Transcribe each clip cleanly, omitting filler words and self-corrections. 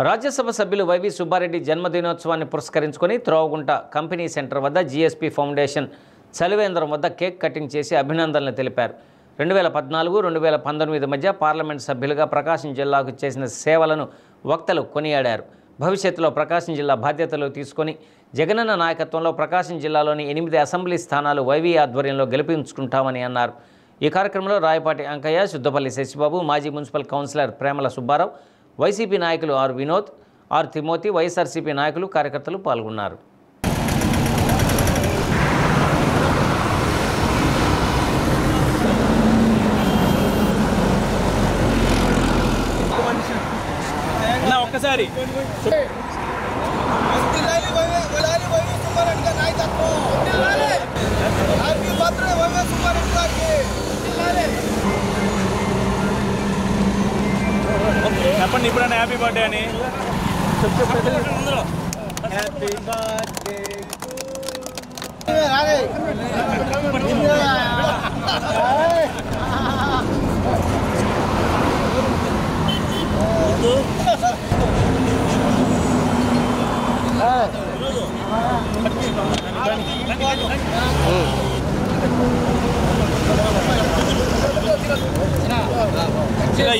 రాజ్యసభ సభ్యులు వైవి సుబ్బారెడ్డి జన్మదినోత్సవాన్ని పురస్కరించుకొని Throvagunta company centre వద్ద జీఎస్పీ ఫౌండేషన్ చలివేంద్రం వద్ద కేక్ కటింగ్ చేసి అభినందనలు తెలిపారు. 2014-2019 మధ్య పార్లమెంట్ సభ్యులుగా ప్రకాశం జిల్లాకు చేసిన సేవలను వక్తలు కొనియాడారు. భవిష్యత్తులో ప్రకాశం జిల్లా బాధ్యతలు తీసుకొని జగనన్న నాయకత్వంలో ప్రకాశం జిల్లాలోని 8 అసెంబ్లీ స్థానాలు వైవి ఆధ్వర్యంలో గెలిపించుకుంటామని అన్నారు. ఈ కార్యక్రమంలో రాయపాటి అంకయ్య, శుద్ధపల్లి శశిబాబు, మాజీ municipal councillor Premala Subbarao, YCP నాయకులు R Vinod, R Timothy, YSRCP నాయకులు, కార్యకర్తలు పాల్గొన్నారు. ఒక్కసారి చెప్పండి ఇప్పుడైనా హ్యాపీ బర్త్డే అని హ్యాపీ బర్త్డే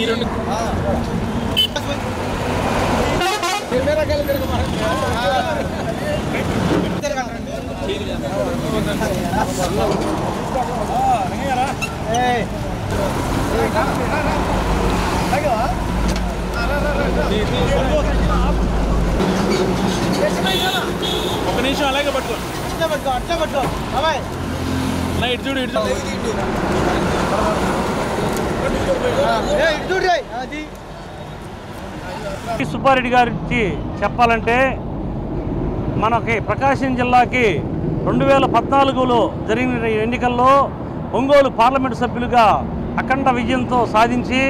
ఈ రెండు ఒక నిమిషం అలాగే పట్టుకో ఇటు చూడు సుబ్బారెడ్డి గారికి చెప్పాలంటే మనకి ప్రకాశం జిల్లాకి 2014లో జరిగిన ఎన్నికల్లో ఒంగోలు పార్లమెంటు సభ్యులుగా అఖండ విజయంతో సాధించి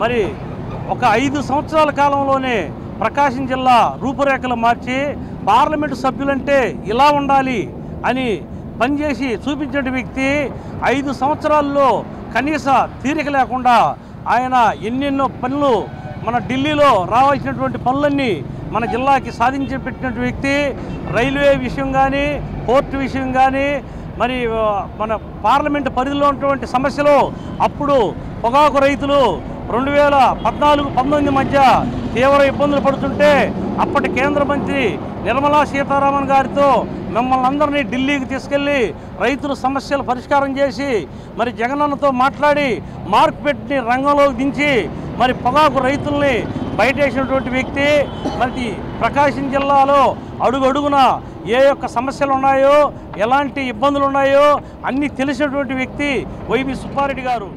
మరి ఒక 5 సంవత్సరాల కాలంలోనే ప్రకాశం జిల్లా రూపురేఖలు మార్చి పార్లమెంటు సభ్యులంటే ఇలా ఉండాలి అని పనిచేసి చూపించిన వ్యక్తి 5 సంవత్సరాల్లో కనీస తీరిక లేకుండా ఆయన ఎన్నెన్నో పనులు మన ఢిల్లీలో రావాల్సినటువంటి పనులన్నీ మన జిల్లాకి సాధించి పెట్టినటువంటి వ్యక్తి. రైల్వే విషయం కానీ, పోర్టు విషయం కానీ, మరి మన పార్లమెంటు పరిధిలో ఉన్నటువంటి సమస్యలు అప్పుడు పొగాకు రైతులు 2014-19 మధ్య తీవ్ర ఇబ్బందులు పడుతుంటే అప్పటి కేంద్ర మంత్రి నిర్మలా సీతారామన్ గారితో మిమ్మల్ని అందరినీ ఢిల్లీకి తీసుకెళ్ళి రైతుల సమస్యలు పరిష్కారం చేసి మరి జగనన్నతో మాట్లాడి మార్కెట్ని రంగంలోకి దించి మరి పొగాకు రైతుల్ని బయటేసినటువంటి వ్యక్తి. మరి ప్రకాశం జిల్లాలో అడుగడుగున ఏ యొక్క సమస్యలు ఉన్నాయో, ఎలాంటి ఇబ్బందులు ఉన్నాయో అన్నీ తెలిసినటువంటి వ్యక్తి వైవి సుబ్బారెడ్డి గారు.